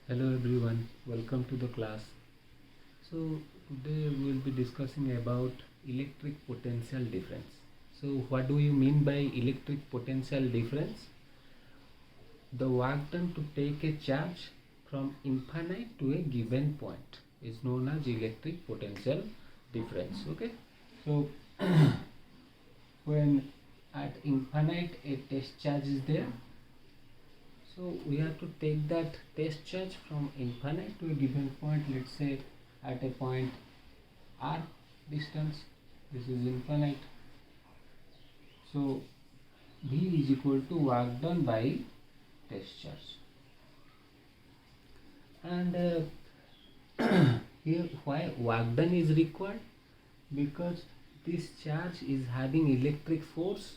Hello everyone, welcome to the class. So today we will be discussing about electric potential difference. So what do you mean by electric potential difference? The work done to take a charge from infinite to a given point is known as electric potential difference. Okay, so when at infinite a test charge is there, so we have to take that test charge from infinite to a given point, let's say at a point r distance. This is infinite. So V is equal to work done by test charge. And here why work done is required? Because this charge is having electric force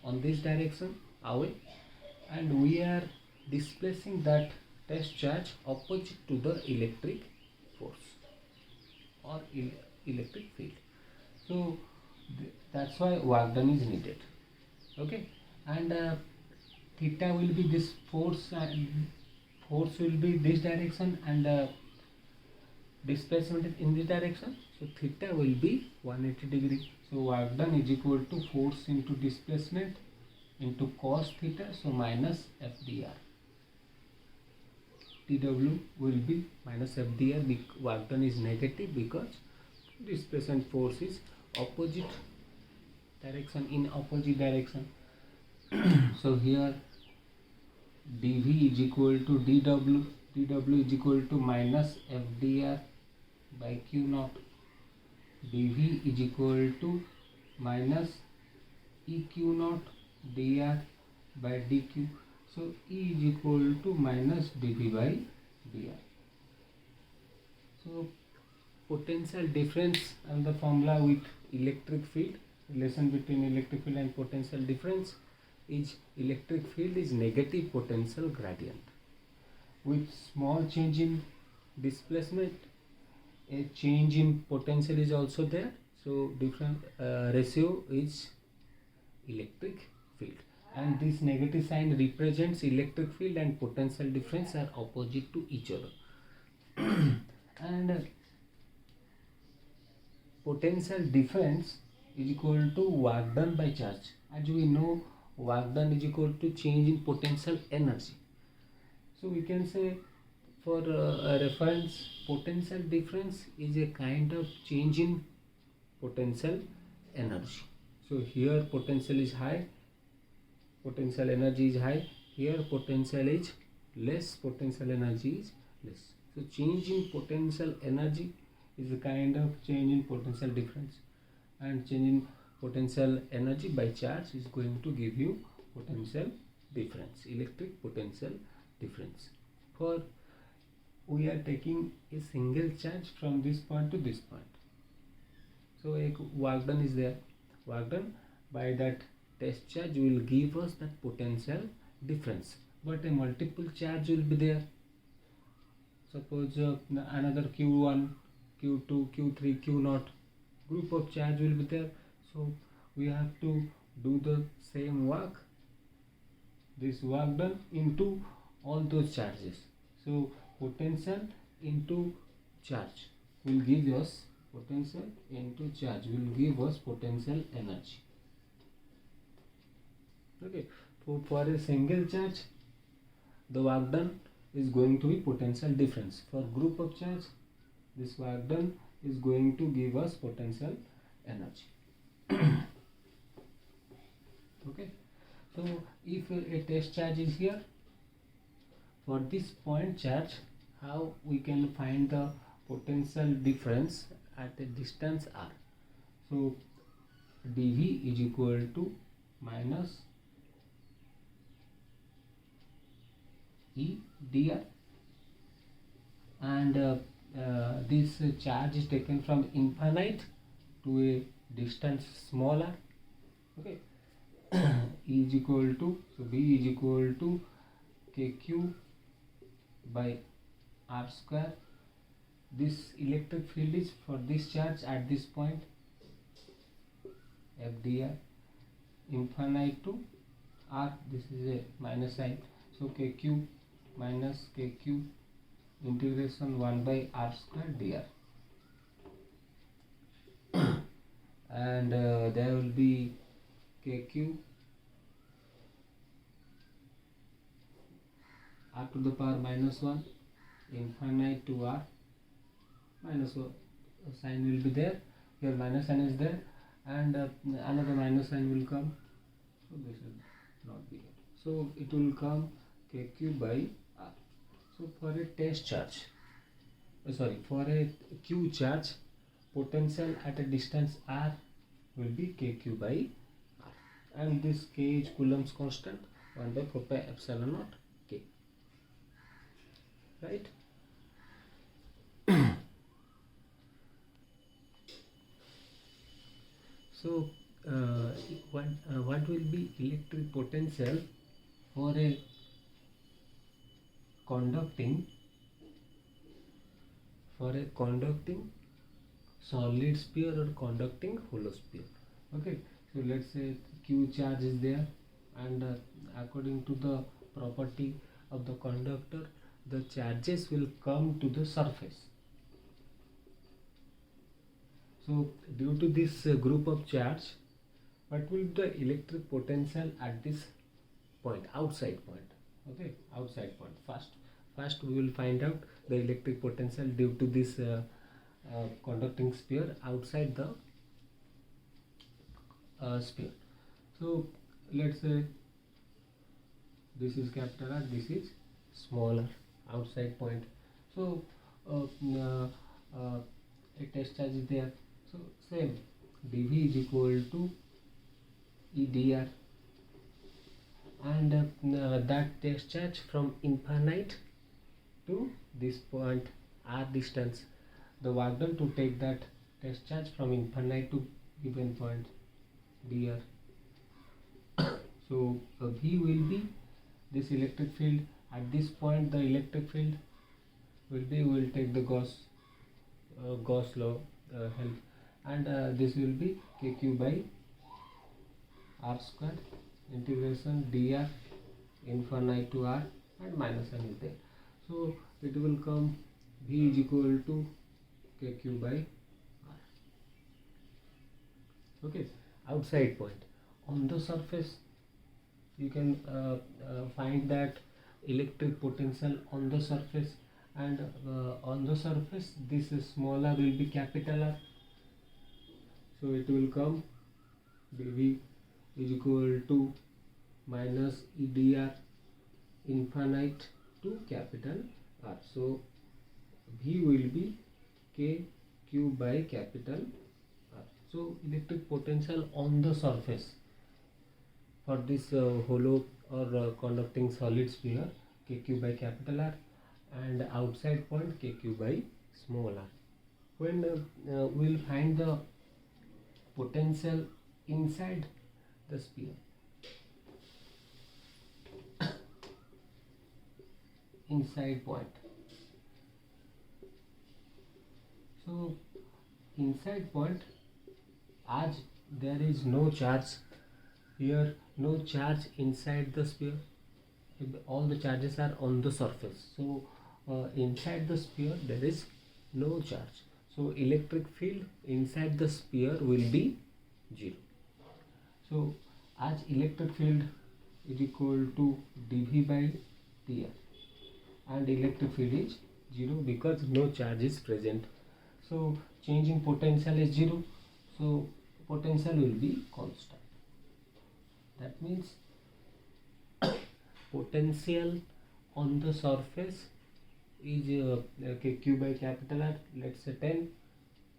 on this direction away, and we are displacing that test charge opposite to the electric force or electric field. So that's why work done is needed. Okay, and theta will be this force, and force will be this direction, and displacement is in this direction. So theta will be 180 degree. So work done is equal to force into displacement into cos theta, so minus FDR. TW will be minus FDR. Work done is negative because displacement force is opposite direction, in opposite direction. So here dV is equal to dW. dW is equal to minus FDR by Q naught. dV is equal to minus EQ naught dr by dq. So E is equal to minus dV by dr. So potential difference and the formula with electric field, relation between electric field and potential difference is electric field is negative potential gradient. With small change in displacement, a change in potential is also there. So different ratio is electric field, and this negative sign represents electric field and potential difference are opposite to each other. And potential difference is equal to work done by charge. As we know, work done is equal to change in potential energy. So we can say, for a reference, potential difference is a kind of change in potential energy. So here potential is high, potential energy is high. Here potential is less, potential energy is less. So change in potential energy is a kind of change in potential difference, and change in potential energy by charge is going to give you potential difference, electric potential difference. For we are taking a single charge from this point to this point. So a work done is there. Work done by that test charge will give us that potential difference, but a multiple charge will be there. Suppose another Q1, Q2, Q3, Q0 group of charge will be there. So we have to do the same work, this work done into all those charges. So potential into charge will give us potential into charge will give us potential energy. Okay, for a single charge, the work done is going to be potential difference. For group of charge, this work done is going to give us potential energy. Okay, so if a test charge is here, for this point charge, how we can find the potential difference at a distance r? So dV is equal to minus E dr, and this charge is taken from infinite to a distance smaller. Okay, E is equal to, so V is equal to kq by r square. This electric field is for this charge at this point, FDR, infinite to r, this is a minus sign, so kq minus kq integration 1 by r square dr, and there will be kq r to the power minus 1 infinite to r minus 1, sign will be there, here minus sign is there, and another minus sign will come, so this will not be here, so it will come kq by r. So for a test charge, for a q charge, potential at a distance r will be kq by r, and this k is Coulomb's constant, 1 by 4 pi epsilon naught k, right? So what will be electric potential for a conducting solid sphere or conducting hollow sphere? Okay, so let's say q charge is there, and according to the property of the conductor, the charges will come to the surface. So due to this group of charge, what will be the electric potential at this point, outside point? Okay, outside point. First we will find out the electric potential due to this conducting sphere outside the sphere. So let's say this is capital R, this is smaller outside point. So a test charge is there. So same, dV is equal to E dr, and that test charge from infinite to this point r distance, the work done to take that test charge from infinite to given point dr. So V will be this electric field at this point. The electric field will be, we will take the Gauss law help, and this will be kq by r square integration dr infinite to r, and minus sign is there. So it will come V is equal to kq by r. Okay, outside point. On the surface, you can find that electric potential on the surface, and on the surface this smaller will be capital R. So it will come dV is equal to minus E dr infinite to capital R. So V will be kq by capital R. So electric potential on the surface for this hollow or conducting solid sphere, kq by capital R, and outside point kq by small r. When we will find the potential inside the sphere, inside point. So inside point, as there is no charge here, no charge inside the sphere, all the charges are on the surface. So inside the sphere there is no charge, so electric field inside the sphere will be 0. So as electric field is equal to dV by dr, and electric field is 0 because no charge is present, so change in potential is 0, so potential will be constant. That means potential on the surface is kq by capital R, let's say 10.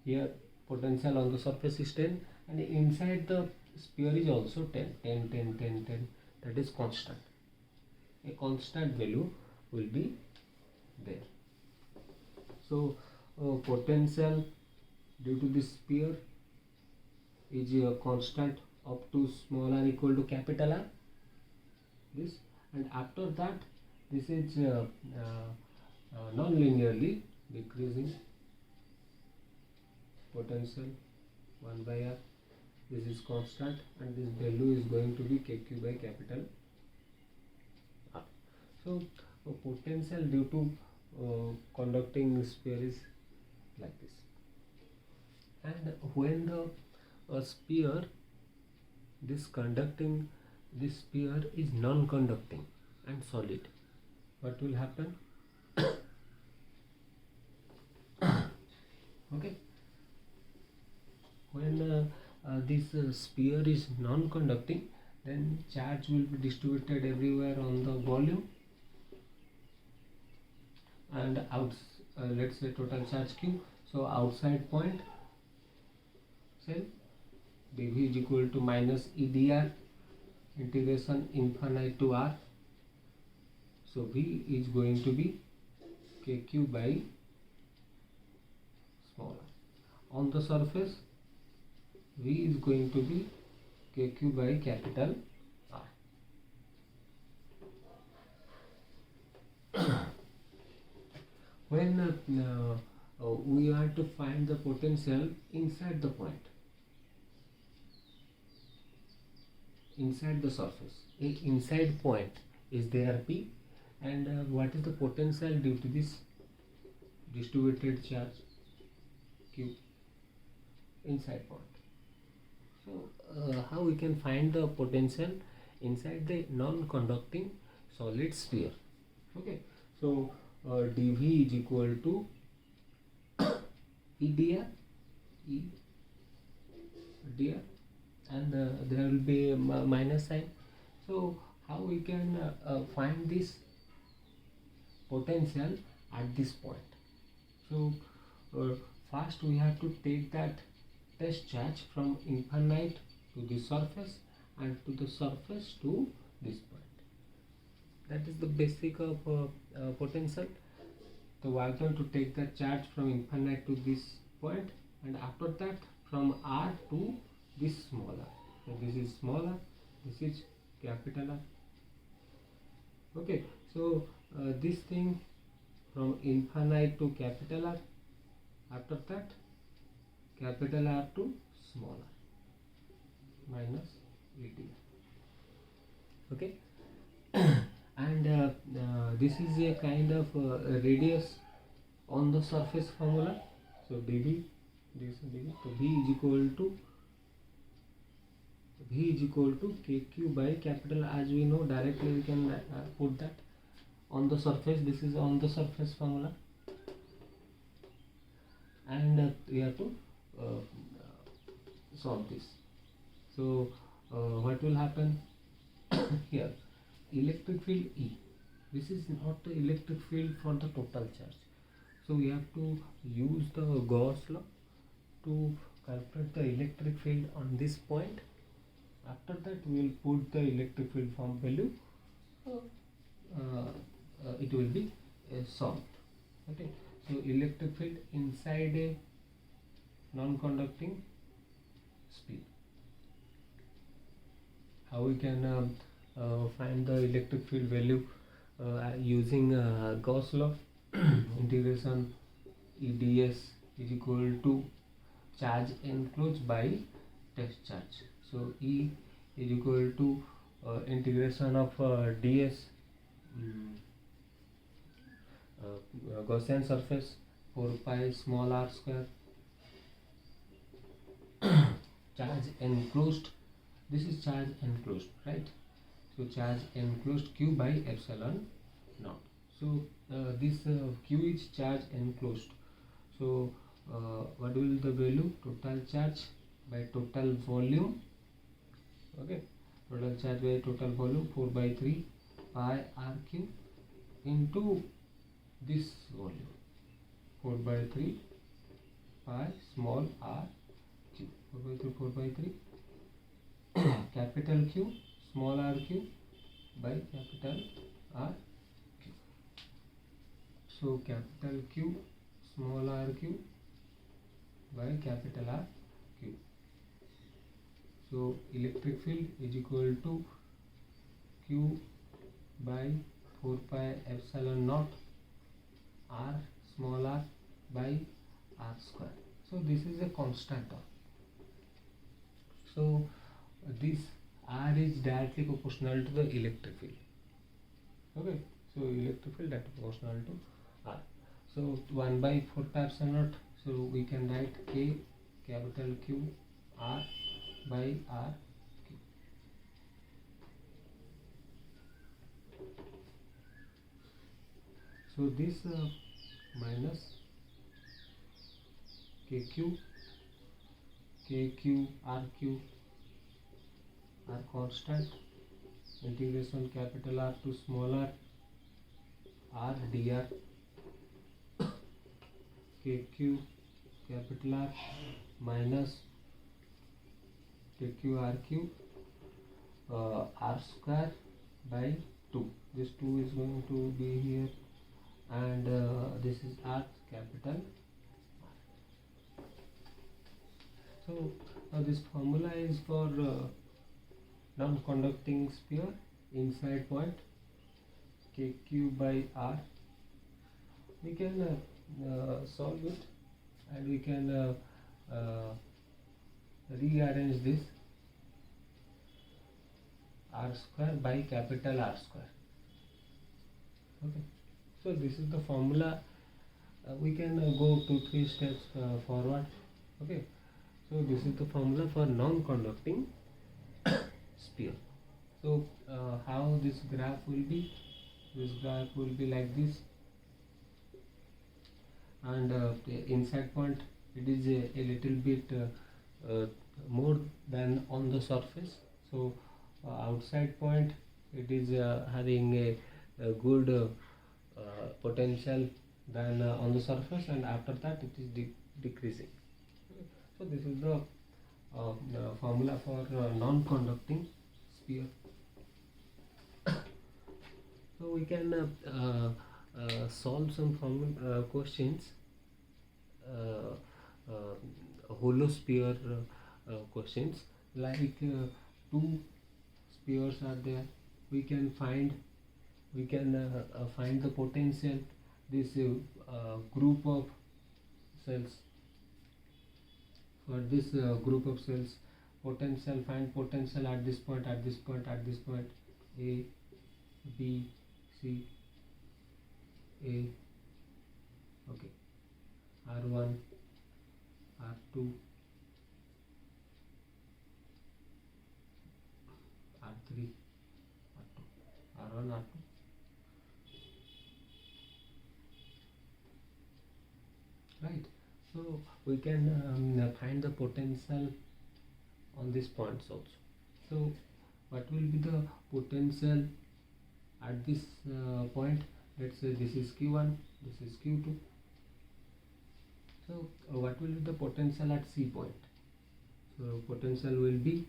Here potential on the surface is 10, and inside the sphere is also 10. That is constant. A constant value will be there. So potential due to this sphere is a constant up to small r equal to capital R, this, and after that this is non-linearly decreasing potential 1 by r, this is constant, and this value is going to be kq by capital R. So potential due to conducting sphere is like this. And when the sphere, this sphere is non-conducting and solid, what will happen? Okay, when this sphere is non-conducting, then charge will be distributed everywhere on the volume, and let's say total charge q. So outside point cell dv is equal to minus edr integration infinite to r. So v is going to be kq by small r. On the surface, v is going to be kq by capital R. When we are to find the potential inside the point, inside the surface, a inside point is there P, and what is the potential due to this distributed charge Q inside point. So how we can find the potential inside the non-conducting solid sphere? Okay, so dV is equal to edr, and there will be a minus sign. So how we can find this potential at this point? So first we have to take that test charge from infinite to the surface and to the surface to this point. That is the basic of potential. So we are going to take the charge from infinite to this point, and after that from R to this small r. So this is small r, this is capital R. Okay, so this thing from infinite to capital R, after that capital R to small r minus ED. Okay, and this is a kind of radius on the surface formula. So dV, this is dV. So V is equal to kq by capital R. As we know, directly we can put that on the surface. This is on the surface formula, and we have to solve this. So what will happen here? Electric field E. This is not the electric field for the total charge. So we have to use the Gauss law to calculate the electric field on this point. After that we will put the electric field form value. It will be solved. Okay. So electric field inside a non-conducting sphere. How we can find the electric field value using Gauss law? Integration EDS is equal to charge enclosed by test charge. So E is equal to integration of ds Gaussian surface 4 pi small r square charge enclosed. This is charge enclosed, right? So charge enclosed q by epsilon naught. So this q is charge enclosed. So what will be the value? Total charge by total volume. Okay, total charge by total volume 4 by 3 pi rq into this volume 4 by 3 pi small r q. 4 by 3 capital Q small r q by capital R q. So capital Q small r q by capital R q. So electric field is equal to Q by 4 pi epsilon naught R small r by R square. So this is a constant term. So this R is directly proportional to the electric field. Okay, so electric field that is proportional to R. So 1 by 4 pi epsilon naught, so we can write K capital Q R by R Q. So this minus KQ RQ are constant, integration capital R to small r dr KQ capital R minus KQ RQ R square by 2. This 2 is going to be here, and this is R capital R. So this formula is for non-conducting sphere inside point KQ by R. We can solve it, and we can rearrange this R square by capital R square. Okay, so this is the formula. We can go 2-3 steps forward. Okay, so this is the formula for non-conducting sphere. So how this graph will be? This graph will be like this, and the inside point, it is a little bit more than on the surface. So outside point, it is having a good potential than on the surface, and after that it is decreasing. So this is the formula for non-conducting sphere. So we can solve some questions, hollow sphere questions, like two spheres are there. We can find the potential. This group of cells, for this group of cells, potential, find potential at this point, at this point, at this point, A, B, C, A, okay, R1, R2, R3, R2, R1, R2. Right, so we can find the potential on these points also. So what will be the potential at this point? Let's say this is Q1, this is Q2. So what will be the potential at C point? So potential will be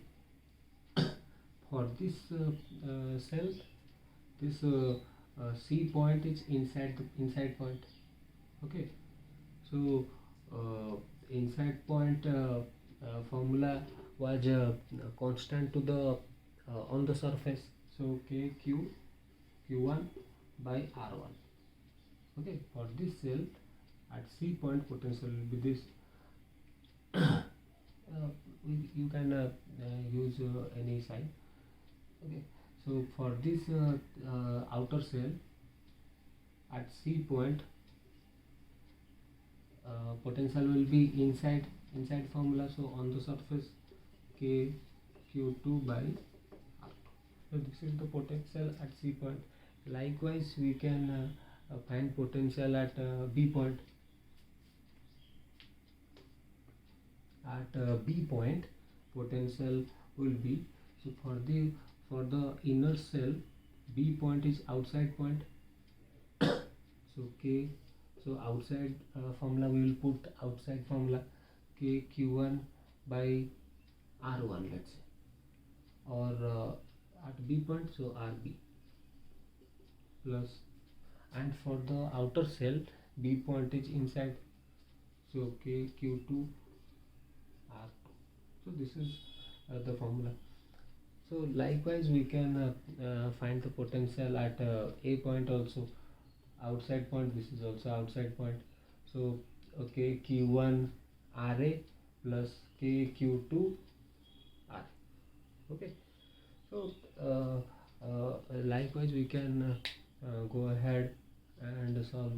for this cell, this C point is inside point. Okay, so inside point formula was constant to the on the surface. So Q1 by R1. Okay, for this cell at C point, potential will be this. You can use any sign. Okay, so for this outer cell at C point, potential will be inside formula. So on the surface, Q2 by R2. So this is the potential at C point. Likewise, we can find potential at B point. At B point, potential will be, so for the inner cell, B point is outside point. So K, so outside formula we will put outside formula Q1 by R1, let's say, or at B point, so RB plus, and for the outer cell, B point is inside, so Q2 R2. So this is the formula. So likewise, we can find the potential at A point also, outside point. This is also outside point. So okay, Q1 RA plus Q2 R. Okay. So likewise, we can go ahead and solve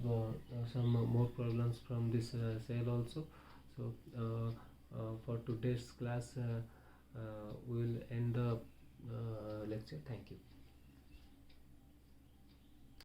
some more problems from this cell also. So for today's class we will end the lecture. Thank you.